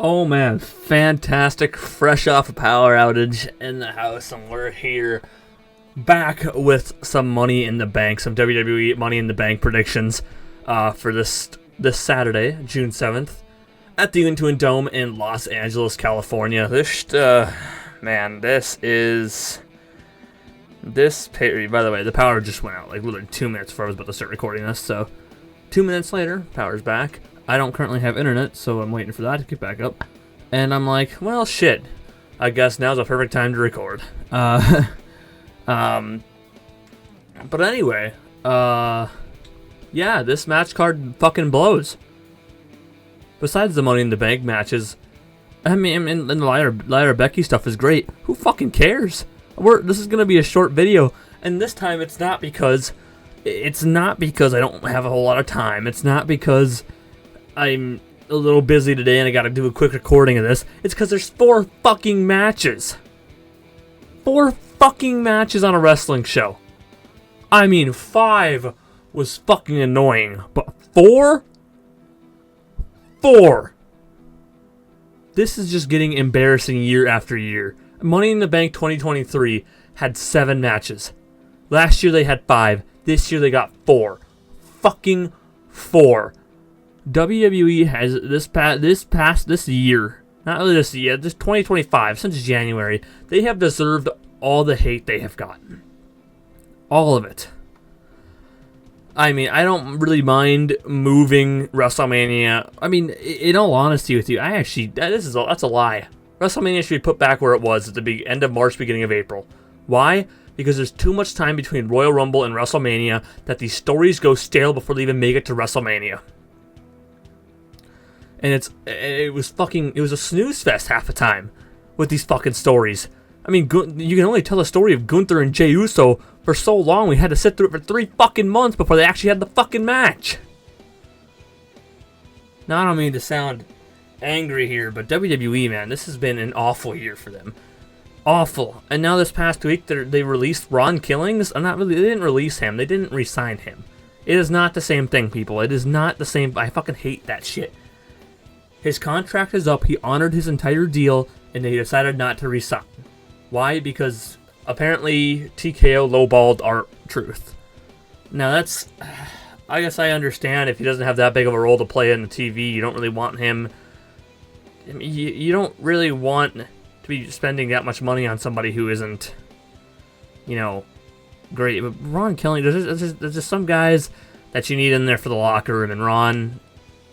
Oh man, fantastic, fresh off a power outage in the house, and we're here back with some Money in the Bank, some WWE Money in the Bank predictions for this Saturday, June 7th, at the Intuit Dome in Los Angeles, California. This by the way, the power just went out like literally 2 minutes before I was about to start recording this, so 2 minutes later, power's back. I don't currently have internet, so I'm waiting for that to get back up. And I'm like, well, shit. I guess now's a perfect time to record. But anyway, yeah, this match card fucking blows. Besides the Money in the Bank matches, I mean, and the Lyra Becky stuff is great. Who fucking cares? This is gonna be a short video, and this time it's not because I don't have a whole lot of time. It's not because I'm a little busy today and I gotta do a quick recording of this. It's because there's 4 fucking matches. 4 fucking matches on a wrestling show. I mean, 5 was fucking annoying, but 4? 4! This is just getting embarrassing year after year. Money in the Bank 2023 had 7 matches. Last year they had 5. This year they got 4. Fucking 4. WWE has this year, not really this year, this 2025, since January, they have deserved all the hate they have gotten. All of it. I mean, I don't really mind moving WrestleMania. I mean, in all honesty with you, that's a lie. WrestleMania should be put back where it was at the end of March, beginning of April. Why? Because there's too much time between Royal Rumble and WrestleMania that these stories go stale before they even make it to WrestleMania. And it was a snooze fest half the time with these fucking stories. I mean, you can only tell the story of Gunther and Jey Uso for so long. We had to sit through it for 3 fucking months before they actually had the fucking match. Now, I don't mean to sound angry here, but WWE, man, this has been an awful year for them. Awful. And now this past week, they released Ron Killings. They didn't release him. They didn't re-sign him. It is not the same thing, people. It is not the same. I fucking hate that shit. His contract is up, he honored his entire deal, and they decided not to resign. Why? Because apparently TKO lowballed R-Truth. Now I guess I understand if he doesn't have that big of a role to play in the TV, you don't really want him, I mean, you don't really want to be spending that much money on somebody who isn't, great. But Ron Kelly, there's just some guys that you need in there for the locker room, and Ron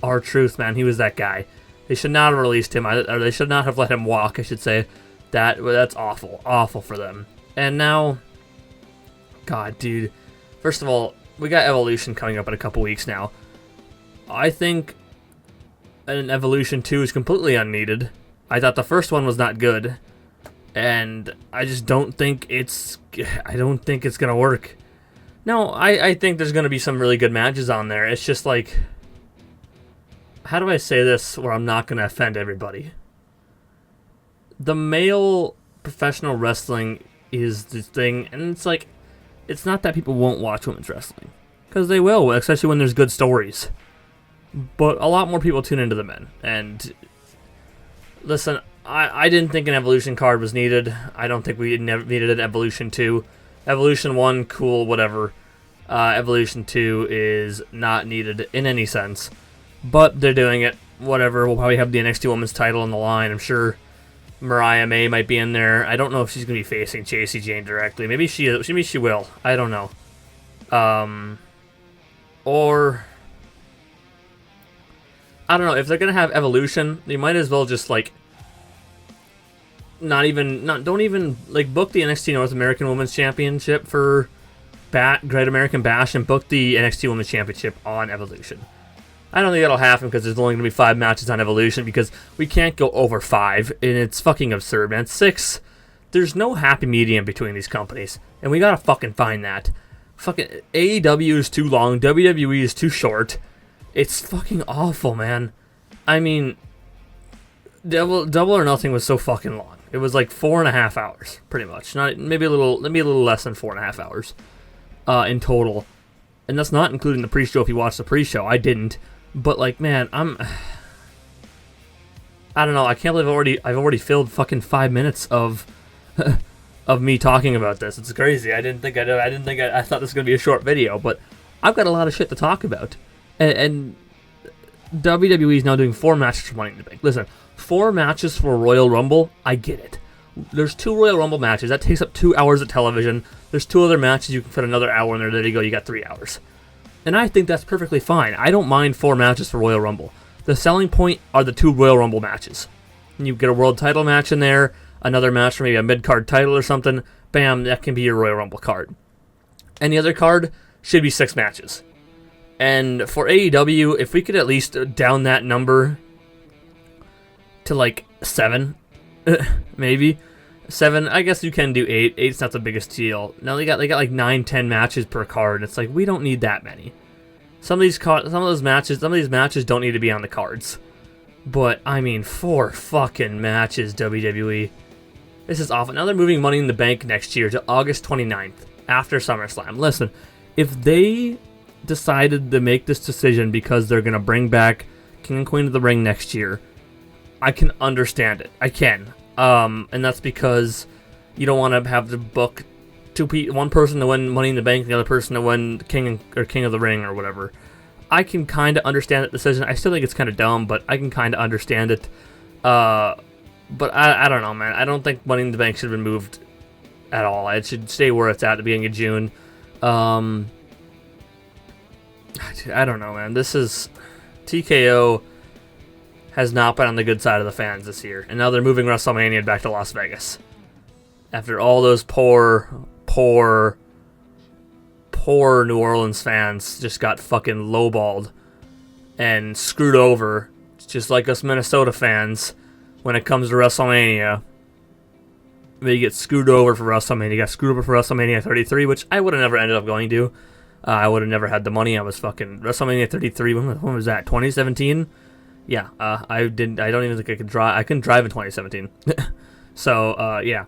R-Truth, man, he was that guy. They should not have released him, or they should not have let him walk, I should say. That's awful for them. And now, God, dude, first of all, we got Evolution coming up in a couple weeks now. I think an Evolution 2 is completely unneeded. I thought the first one was not good, and I just don't think it's gonna work. No, I think there's gonna be some really good matches on there. It's just like, how do I say this where I'm not going to offend everybody? The male professional wrestling is the thing, and it's like, it's not that people won't watch women's wrestling, because they will, especially when there's good stories. But a lot more people tune into the men. And listen, I didn't think an Evolution card was needed. I don't think we needed an Evolution 2. Evolution 1, cool, whatever. Evolution 2 is not needed in any sense. But they're doing it. Whatever. We'll probably have the NXT Women's title on the line. I'm sure Mariah May might be in there. I don't know if she's going to be facing Jacy Jane directly. Maybe she will. I don't know. Or I don't know. If they're going to have Evolution, they might as well just like don't even book the NXT North American Women's Championship for Great American Bash and book the NXT Women's Championship on Evolution. I don't think that'll happen because there's only going to be 5 matches on Evolution because we can't go over 5, and it's fucking absurd, man. 6, there's no happy medium between these companies, and we gotta fucking find that. Fucking AEW is too long, WWE is too short. It's fucking awful, man. I mean, Double or Nothing was so fucking long. It was like 4.5 hours, pretty much. Maybe a little less than 4.5 hours in total. And that's not including the pre-show if you watched the pre-show. I didn't. But, like, man, I don't know. I can't believe I've already filled fucking 5 minutes of of me talking about this. It's crazy. I thought this was gonna be a short video, but I've got a lot of shit to talk about. And WWE is now doing 4 matches for Money in the Bank. Listen, 4 matches for Royal Rumble. I get it. There's 2 Royal Rumble matches. That takes up 2 hours of television. There's 2 other matches. You can fit another hour in there. There you go. You got 3 hours. And I think that's perfectly fine. I don't mind 4 matches for Royal Rumble. The selling point are the 2 Royal Rumble matches. And you get a world title match in there, another match for maybe a mid-card title or something. Bam, that can be your Royal Rumble card. Any other card should be 6 matches. And for AEW, if we could at least down that number to like 7, maybe 7. I guess you can do 8. 8's not the biggest deal. Now they got like 9, 10 matches per card. It's like we don't need that many. Some of these matches don't need to be on the cards. But I mean, 4 fucking matches, WWE. This is awful. Now they're moving Money in the Bank next year to August 29th after SummerSlam. Listen, if they decided to make this decision because they're gonna bring back King and Queen of the Ring next year, I can understand it. I can. And that's because you don't want to have to book one person to win Money in the Bank and the other person to win King of the Ring or whatever. I can kind of understand that decision. I still think it's kind of dumb, but I can kind of understand it. But I don't know, man. I don't think Money in the Bank should have been moved at all. It should stay where it's at the beginning of June. I don't know, man. This is... TKO has not been on the good side of the fans this year. And now they're moving WrestleMania back to Las Vegas. After all those poor New Orleans fans just got fucking lowballed and screwed over, just like us Minnesota fans when it comes to WrestleMania. They get screwed over for WrestleMania. You got screwed over for WrestleMania 33, which I would have never ended up going to. I would have never had the money. I was fucking WrestleMania 33. When was that? 2017? Yeah. I don't even think I could drive. I couldn't drive in 2017. So yeah.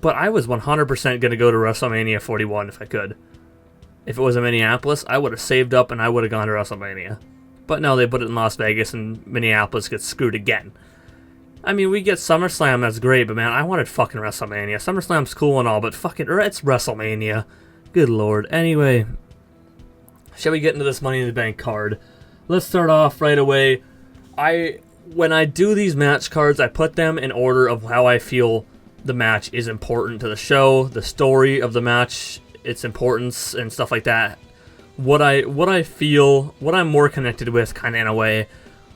But I was 100% going to go to WrestleMania 41 if I could. If it was in Minneapolis, I would have saved up and I would have gone to WrestleMania. But no, they put it in Las Vegas and Minneapolis gets screwed again. I mean, we get SummerSlam, that's great, but man, I wanted fucking WrestleMania. SummerSlam's cool and all, but fucking, it's WrestleMania. Good lord. Anyway, shall we get into this Money in the Bank card? Let's start off right away. When I do these match cards, I put them in order of how I feel the match is important to the show, the story of the match, its importance, and stuff like that. What I feel, what I'm more connected with, kind of in a way.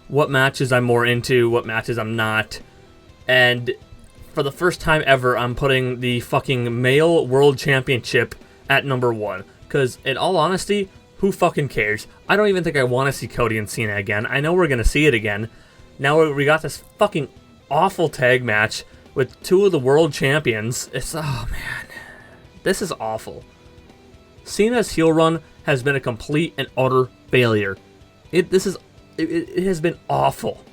What matches I'm more into, what matches I'm not. And for the first time ever, I'm putting the fucking male world championship at number 1. Because in all honesty, who fucking cares? I don't even think I want to see Cody and Cena again. I know we're going to see it again. Now we got this fucking awful tag match with 2 of the world champions. Oh man, this is awful. Cena's heel run has been a complete and utter failure. It has been awful.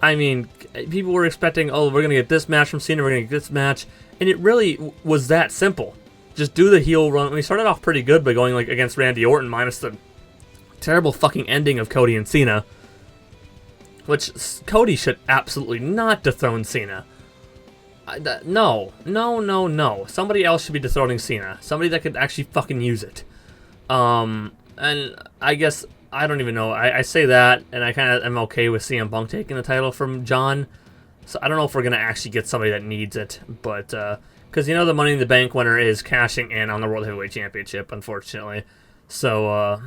I mean, people were expecting, oh, we're gonna get this match from Cena, we're gonna get this match, and it really was that simple. Just do the heel run. We started off pretty good by going like against Randy Orton, minus the terrible fucking ending of Cody and Cena, which Cody should absolutely not dethrone Cena. No. Somebody else should be dethroning Cena. Somebody that could actually fucking use it. And I guess, I don't even know. I say that, and I kind of am okay with CM Punk taking the title from John. So I don't know if we're going to actually get somebody that needs it. But, because, the Money in the Bank winner is cashing in on the World Heavyweight Championship, unfortunately. So,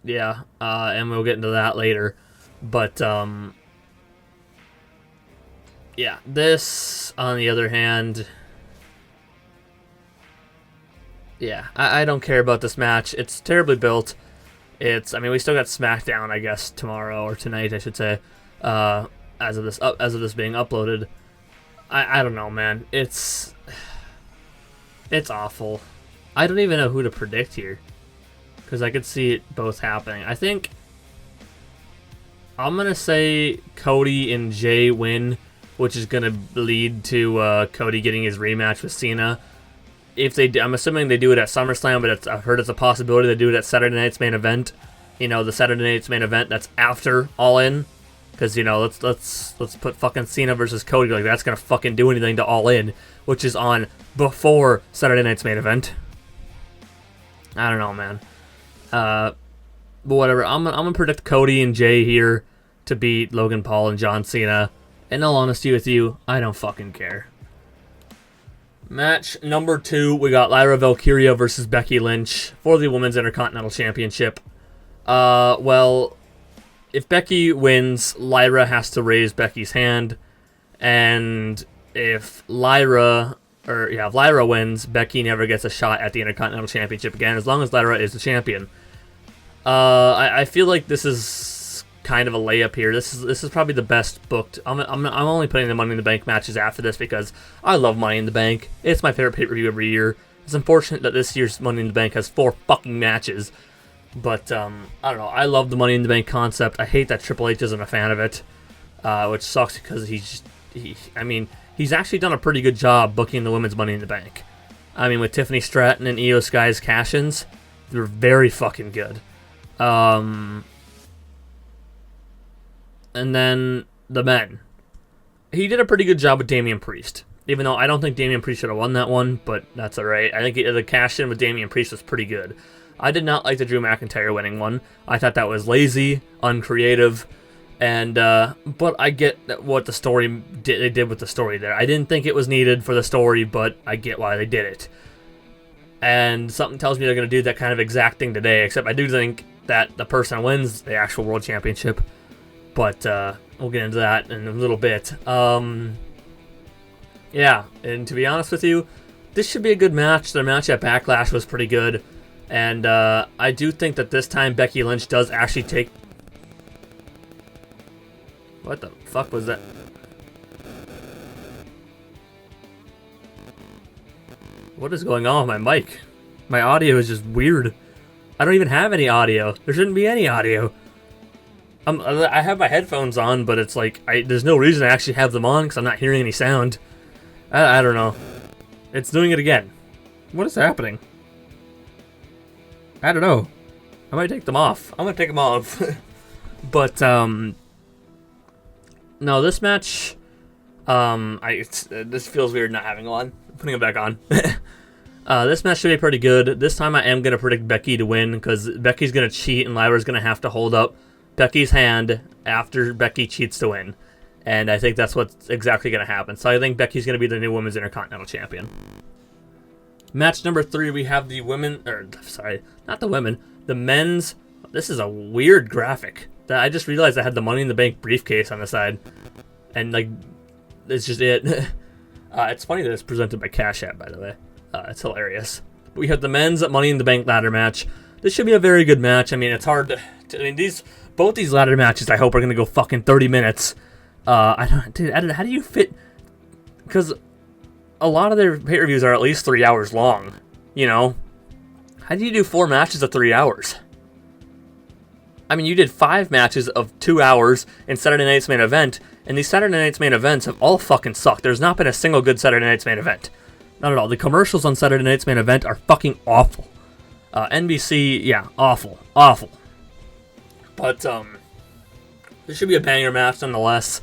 yeah. And we'll get into that later. But, yeah, this, on the other hand, yeah, I don't care about this match. It's terribly built. We still got SmackDown, I guess, tomorrow, or tonight, I should say, as of this being uploaded. I don't know, man. It's awful. I don't even know who to predict here, because I could see it both happening. I think I'm going to say Cody and Jay win, which is going to lead to Cody getting his rematch with Cena. I'm assuming they do it at SummerSlam, but I've heard it's a possibility they do it at Saturday night's main event. The Saturday night's main event that's after All In. Because, you know, let's put fucking Cena versus Cody. Like, that's going to fucking do anything to All In, which is on before Saturday night's main event. I don't know, man. But whatever. I'm gonna predict Cody and Jay here to beat Logan Paul and John Cena. In all honesty with you, I don't fucking care. Match number 2, we got Lyra Valkyria versus Becky Lynch for the Women's Intercontinental Championship. Well, if Becky wins, Lyra has to raise Becky's hand, and if Lyra wins, Becky never gets a shot at the Intercontinental Championship again, as long as Lyra is the champion. I feel like this is kind of a layup here. This is probably the best booked. I'm only putting the Money in the Bank matches after this because I love Money in the Bank. It's my favorite pay-per-view every year. It's unfortunate that this year's Money in the Bank has 4 fucking matches. But, I don't know. I love the Money in the Bank concept. I hate that Triple H isn't a fan of it, which sucks because he's actually done a pretty good job booking the women's Money in the Bank. I mean, with Tiffany Stratton and Io Sky's cash-ins, they're very fucking good. And then the men. He did a pretty good job with Damian Priest, even though I don't think Damian Priest should have won that one, but that's alright. I think the cash-in with Damian Priest was pretty good. I did not like the Drew McIntyre winning one. I thought that was lazy, uncreative, and but I get what the story they did with the story there. I didn't think it was needed for the story, but I get why they did it. And something tells me they're going to do that kind of exact thing today, except I do think that the person wins the actual World Championship, but we'll get into that in a little bit. Yeah, and to be honest with you, this should be a good match. Their match at Backlash was pretty good. And I do think that this time Becky Lynch does actually take... What the fuck was that? What is going on with my mic? My audio is just weird. I don't even have any audio. There shouldn't be any audio. I have my headphones on, but it's like... there's no reason to actually have them on because I'm not hearing any sound. I don't know. It's doing it again. What is happening? I don't know. I might take them off. I'm gonna take them off. But no, this match, this feels weird not having on. I'm putting it back on. This match should be pretty good. This time I am gonna predict Becky to win because Becky's gonna cheat and Lyra's gonna have to hold up Becky's hand after Becky cheats to win, and I think that's what's exactly gonna happen. So I think Becky's gonna be the new Women's Intercontinental Champion. Match number 3, we have the women, not the women, the men's. This is a weird graphic. That I just realized I had the Money in the Bank briefcase on the side, and like, it's just it. It's funny that it's presented by Cash App, by the way. It's hilarious. We have the men's Money in the Bank ladder match. This should be a very good match. I mean, it's hard to. I mean, both these ladder matches, I hope, are gonna go fucking 30 minutes. How do you fit? Because a lot of their pay-per-views are at least 3 hours long, you know? How do you do 4 matches of 3 hours? I mean, you did 5 matches of 2 hours in Saturday Night's Main Event, and these Saturday Night's Main Events have all fucking sucked. There's not been a single good Saturday Night's Main Event. Not at all. The commercials on Saturday Night's Main Event are fucking awful. NBC, yeah, awful. Awful. But, this should be a banger match nonetheless.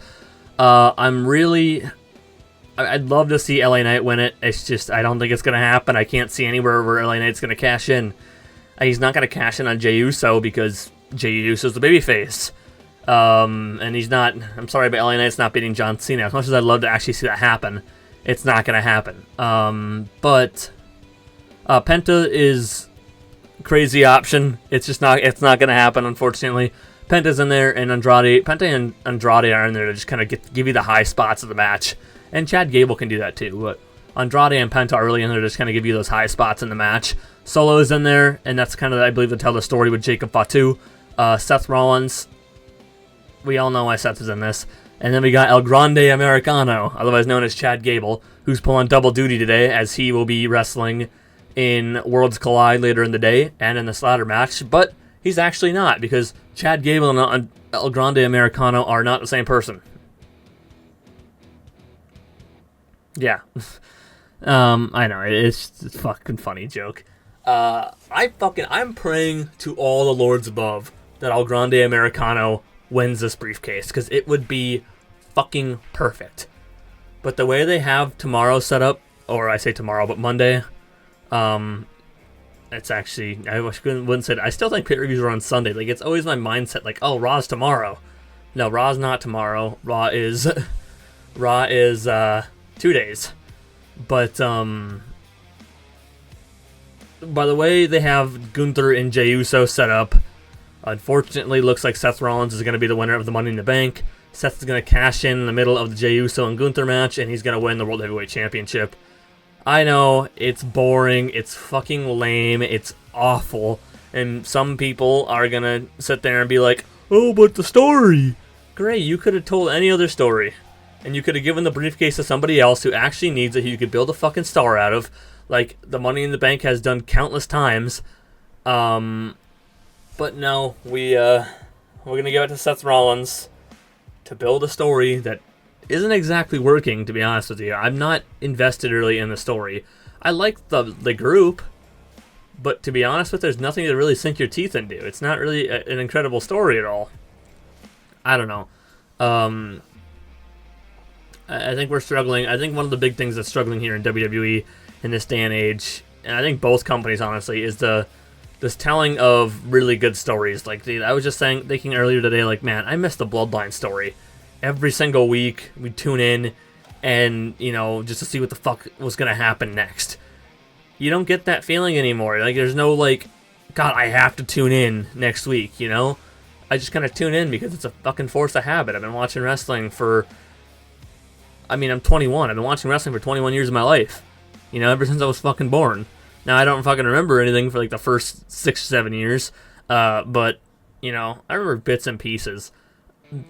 I'd love to see LA Knight win it. It's just, I don't think it's going to happen. I can't see anywhere where LA Knight's going to cash in. He's not going to cash in on Jey Uso because Jey Uso's the babyface. And he's not, I'm sorry, but LA Knight's not beating John Cena. As much as I'd love to actually see that happen, it's not going to happen. But Penta is crazy option. It's not going to happen, unfortunately. Penta's in there, and Penta and Andrade are in there to just kind of give you the high spots of the match. And Chad Gable can do that too, but Andrade and Penta are really in there to just kind of give you those high spots in the match. Solo is in there, and that's kind of, I believe, to tell the story with Jacob Fatu. Seth Rollins, we all know why Seth is in this. And then we got El Grande Americano, otherwise known as Chad Gable, who's pulling double duty today as he will be wrestling in Worlds Collide later in the day and in this ladder match. But he's actually not, because Chad Gable and El Grande Americano are not the same person. Yeah. I know, it's a fucking funny joke. I'm praying to all the lords above that El Grande Americano wins this briefcase, because it would be fucking perfect. But the way they have tomorrow set up, or I say tomorrow, but Monday, it's actually, I wouldn't say, I still think pay-per-views are on Sunday. Like, it's always my mindset, like, oh, Raw's tomorrow. No, Raw's not tomorrow. Raw is 2 days. But, by the way they have Gunther and Jey Uso set up, unfortunately, looks like Seth Rollins is going to be the winner of the Money in the Bank. Seth is going to cash in the middle of the Jey Uso and Gunther match, and he's going to win the World Heavyweight Championship. I know, it's boring, it's fucking lame, it's awful, and some people are going to sit there and be like, oh, but the story. Great, you could have told any other story, and you could have given the briefcase to somebody else who actually needs it, who you could build a fucking star out of, like the Money in the Bank has done countless times. But no, we're going to give it to Seth Rollins to build a story that isn't exactly working, to be honest with you. I'm not invested really in the story. I like the group, but to be honest with you, there's nothing to really sink your teeth into. It's not really an incredible story at all. I don't know. I think we're struggling. I think one of the big things that's struggling here in WWE in this day and age, and I think both companies, honestly, is this telling of really good stories. Like, I was just thinking earlier today, like, man, I miss the Bloodline story. Every single week, we tune in, and, you know, just to see what the fuck was going to happen next. You don't get that feeling anymore. Like, there's no, like, God, I have to tune in next week, you know? I just kind of tune in because it's a fucking force of habit. I've been watching wrestling for, I mean, I'm 21. I've been watching wrestling for 21 years of my life. You know, ever since I was fucking born. Now, I don't fucking remember anything for, like, the first 6 or 7 years. But, you know, I remember bits and pieces.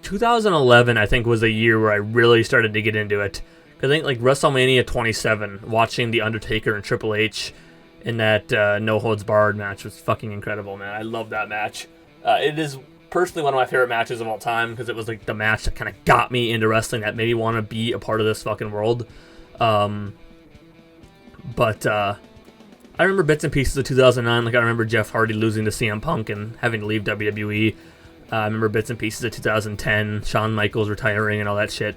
2011, I think, was a year where I really started to get into it. Because I think, like, WrestleMania 27, watching The Undertaker and Triple H in that No Holds Barred match was fucking incredible, man. I love that match. It is personally one of my favorite matches of all time, because it was, like, the match that kind of got me into wrestling, that made me want to be a part of this fucking world. But I remember bits and pieces of 2009. Like, I remember Jeff Hardy losing to CM Punk and having to leave WWE. I remember bits and pieces of 2010, Shawn Michaels retiring and all that shit.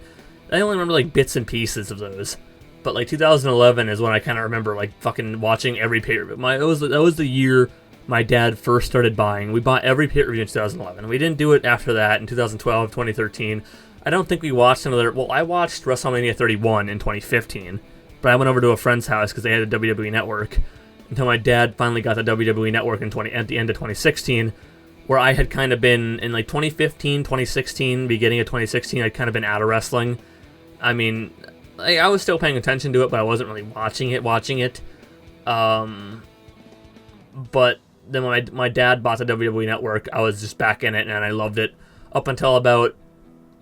I only remember, like, bits and pieces of those. But, like, 2011 is when I kind of remember, like, fucking watching every pay-per-view. That was the year my dad first started buying. We bought every pay-per-view in 2011. We didn't do it after that in 2012, 2013. I don't think we watched another... Well, I watched WrestleMania 31 in 2015. But I went over to a friend's house because they had a WWE Network. Until my dad finally got the WWE Network at the end of 2016, where I had kind of been in, like, 2015, 2016, beginning of 2016, I'd kind of been out of wrestling. I mean, I was still paying attention to it, but I wasn't really watching it. But then when my dad bought the WWE Network, I was just back in it, and I loved it up until about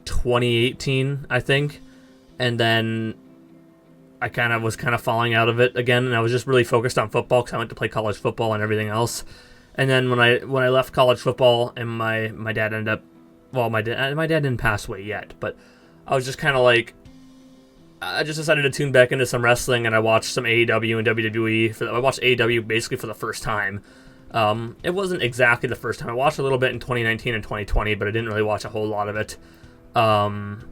2018, I think. And then I was kind of falling out of it again, and I was just really focused on football because I went to play college football and everything else. And then when I left college football, and my dad ended up, well, my dad didn't pass away yet, but I was just kind of like, I just decided to tune back into some wrestling, and I watched some AEW and WWE. I watched AEW basically for the first time. It wasn't exactly the first time. I watched a little bit in 2019 and 2020, but I didn't really watch a whole lot of it. But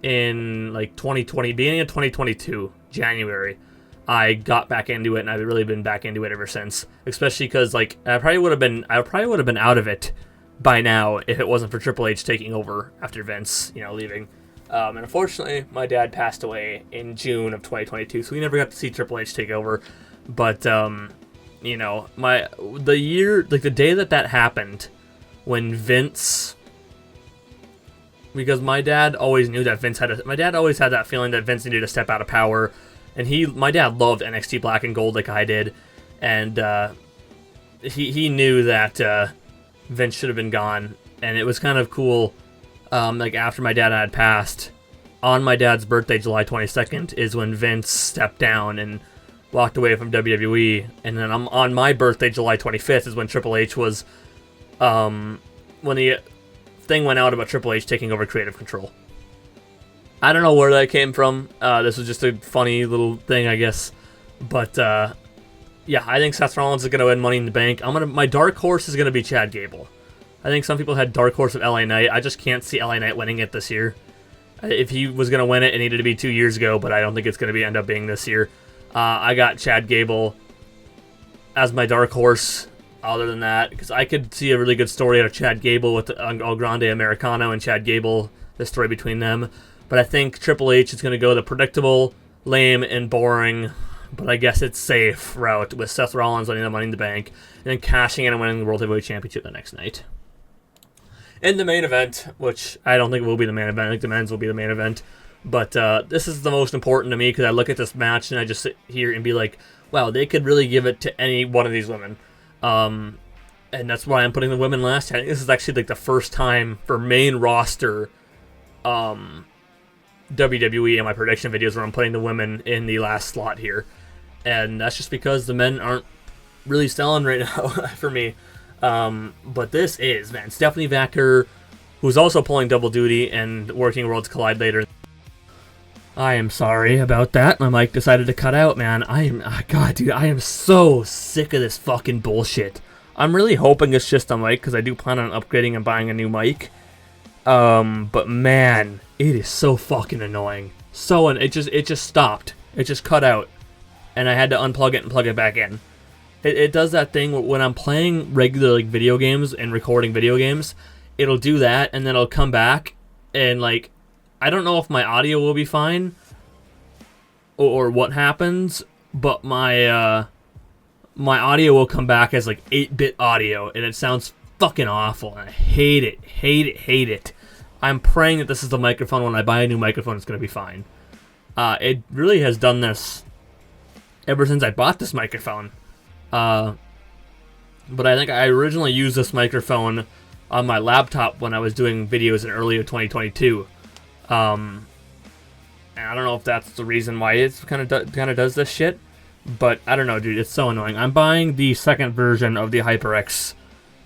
in, like, 2020, beginning of 2022, January, I got back into it, and I've really been back into it ever since. Especially because, like, I probably would have been out of it by now if it wasn't for Triple H taking over after Vince, you know, leaving. And unfortunately, my dad passed away in June of 2022, so we never got to see Triple H take over. But you know, the day that happened, when Vince, because my dad always knew that my dad always had that feeling that Vince needed to step out of power. And my dad loved NXT Black and Gold like I did, and he knew that Vince should have been gone. And it was kind of cool, like, after my dad had passed, on my dad's birthday, July 22nd, is when Vince stepped down and walked away from WWE. And then on my birthday, July 25th, is when Triple H was, when the thing went out about Triple H taking over creative control. I don't know where that came from. This was just a funny little thing, I guess. But yeah, I think Seth Rollins is going to win Money in the Bank. My dark horse is going to be Chad Gable. I think some people had dark horse of LA Knight. I just can't see LA Knight winning it this year. If he was going to win it, it needed to be 2 years ago, but I don't think it's going to end up being this year. I got Chad Gable as my dark horse. Other than that, because I could see a really good story out of Chad Gable with El Grande Americano and Chad Gable, the story between them. But I think Triple H is going to go the predictable, lame, and boring, but I guess it's safe route with Seth Rollins winning the Money in the Bank and then cashing in and winning the World Heavyweight Championship the next night. In the main event, which I don't think will be the main event, I think the men's will be the main event, but this is the most important to me because I look at this match and I just sit here and be like, wow, they could really give it to any one of these women. And that's why I'm putting the women last. I think this is actually like the first time for main roster WWE in my prediction videos where I'm putting the women in the last slot here. And that's just because the men aren't really selling right now for me. But this is, man, Stephanie Vacker, who's also pulling double duty and working Worlds Collide later. I am sorry about that. My mic decided to cut out, man. God, dude, I am so sick of this fucking bullshit. I'm really hoping it's just a mic because I do plan on upgrading and buying a new mic. But man, it is so fucking annoying. It just stopped. It just cut out, and I had to unplug it and plug it back in. It does that thing when I'm playing regular like video games and recording video games. It'll do that, and then it'll come back and like. I don't know if my audio will be fine or what happens, but my audio will come back as like 8-bit audio, and it sounds fucking awful. And I hate it. I'm praying that this is the microphone. When I buy a new microphone, it's going to be fine. It really has done this ever since I bought this microphone. But I think I originally used this microphone on my laptop when I was doing videos in early 2022. And I don't know if that's the reason why it's kind of does this shit, but I don't know, dude. It's so annoying. I'm buying the second version of the HyperX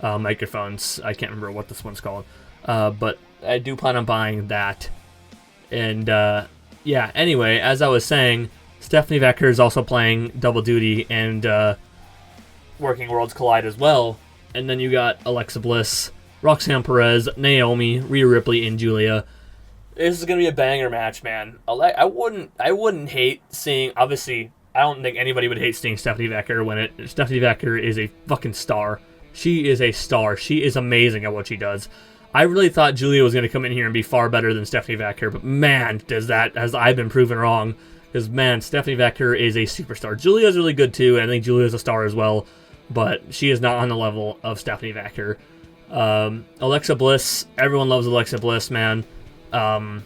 microphones. I can't remember what this one's called, but I do plan on buying that. And yeah. Anyway, as I was saying, Stephanie Vacker is also playing double duty and working Worlds Collide as well. And then you got Alexa Bliss, Roxanne Perez, Naomi, Rhea Ripley, and Julia. This is gonna be a banger match, man. I wouldn't hate seeing. Obviously, I don't think anybody would hate seeing Stephanie Vacker win it. Stephanie Vacker is a fucking star. She is a star. She is amazing at what she does. I really thought Julia was gonna come in here and be far better than Stephanie Vacker, but man, has I've been proven wrong. Because man, Stephanie Vacker is a superstar. Julia's really good too, and I think Julia's a star as well, but she is not on the level of Stephanie Vacker. Alexa Bliss, everyone loves Alexa Bliss, man. Would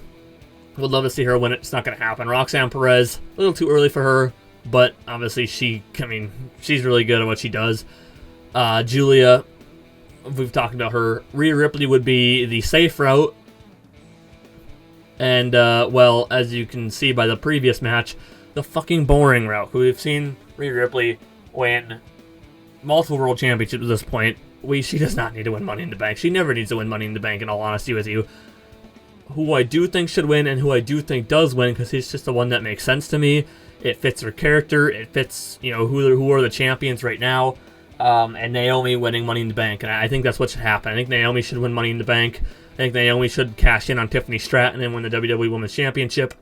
love to see her win it. It's not going to happen. Roxanne Perez, a little too early for her, but obviously she's really good at what she does. Julia, we've talked about her. Rhea Ripley would be the safe route. And, well, as you can see by the previous match, the fucking boring route. We've seen Rhea Ripley win multiple world championships at this point. She does not need to win Money in the Bank. She never needs to win Money in the Bank, in all honesty with you. Who I do think should win and who I do think does win, because he's just the one that makes sense to me. It fits her character. It fits, who are the champions right now. And Naomi winning Money in the Bank. And I think that's what should happen. I think Naomi should win Money in the Bank. I think Naomi should cash in on Tiffany Stratton and win the WWE Women's Championship.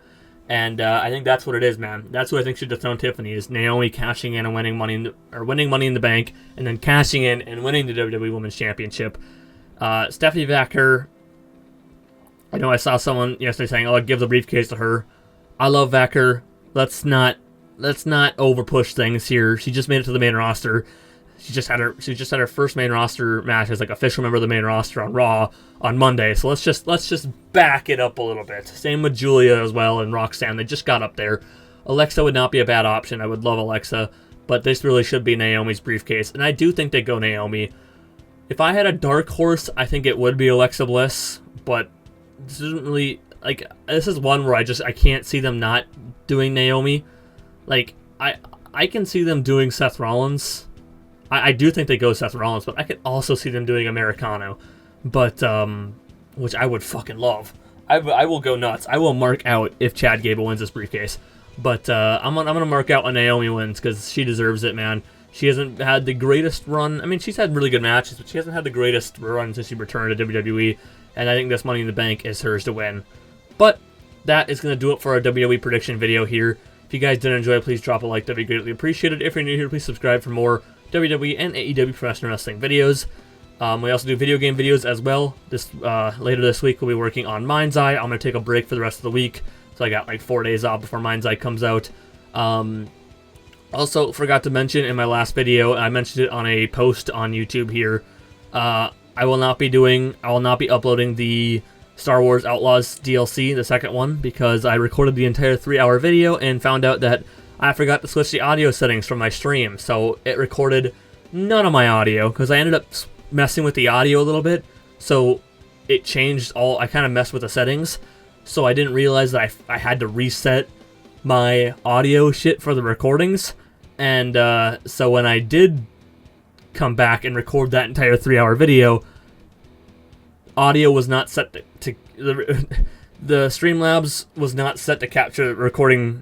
And I think that's what it is, man. That's what I think should dethrone Tiffany, is Naomi cashing in and winning Money in the Bank, and then cashing in and winning the WWE Women's Championship. Stephanie Vacker, I know I saw someone yesterday saying, "Oh, I'd give the briefcase to her." I love Vacker. Let's not over push things here. She just made it to the main roster. She just had her first main roster match as like official member of the main roster on Raw on Monday. So let's just back it up a little bit. Same with Julia as well and Roxanne. They just got up there. Alexa would not be a bad option. I would love Alexa, but this really should be Naomi's briefcase, and I do think they go Naomi. If I had a dark horse, I think it would be Alexa Bliss, but this isn't really like, this is one where I can't see them not doing Naomi. Like I can see them doing Seth Rollins. I do think they go Seth Rollins, but I could also see them doing Americano, but which I would fucking love. I will go nuts. I will mark out if Chad Gable wins this briefcase, but I'm gonna mark out when Naomi wins, because she deserves it, man. She hasn't had the greatest run. I mean, she's had really good matches, but she hasn't had the greatest run since she returned to WWE, and I think this Money in the Bank is hers to win. But that is going to do it for our WWE prediction video here. If you guys did enjoy it, please drop a like. That'd be greatly appreciated. If you're new here, please subscribe for more WWE and AEW professional wrestling videos. We also do video game videos as well. Later this week, we'll be working on Mind's Eye. I'm going to take a break for the rest of the week, so I got like 4 days off before Mind's Eye comes out. Also, forgot to mention in my last video, I mentioned it on a post on YouTube here. I will not be uploading the Star Wars Outlaws DLC, the second one, because I recorded the entire 3-hour video and found out that I forgot to switch the audio settings from my stream. So it recorded none of my audio because I ended up messing with the audio a little bit. So it changed I kind of messed with the settings. So I didn't realize that I had to reset my audio shit for the recordings. And so when I did come back and record that entire 3-hour video, audio was not set to the Streamlabs was not set to capture the recording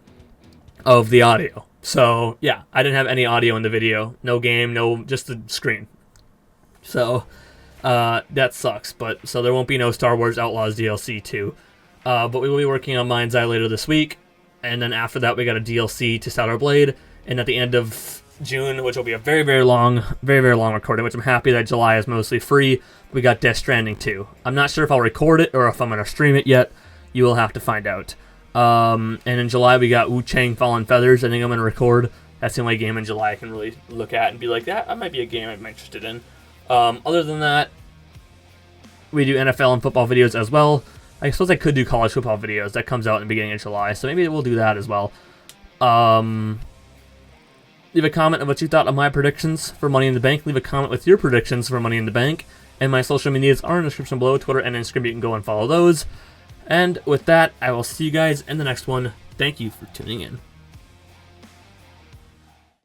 of the audio. So yeah, I didn't have any audio in the video, no game, just the screen. So that sucks. But so there won't be no Star Wars Outlaws DLC 2. But we will be working on Mind's Eye later this week, and then after that we got a DLC to Stellar Blade, and at the end of June, which will be a very, very long recording, which I'm happy that July is mostly free, we got Death Stranding 2. I'm not sure if I'll record it or if I'm going to stream it yet. You will have to find out. And in July, we got Wu-Chang Fallen Feathers. I think I'm going to record. That's the only game in July I can really look at and be like, that might be a game I'm interested in. Other than that, we do NFL and football videos as well. I suppose I could do college football videos. That comes out in the beginning of July, so maybe we'll do that as well. Leave a comment of what you thought of my predictions for Money in the Bank. Leave a comment with your predictions for Money in the Bank. And my social medias are in the description below. Twitter and Instagram, you can go and follow those. And with that, I will see you guys in the next one. Thank you for tuning in.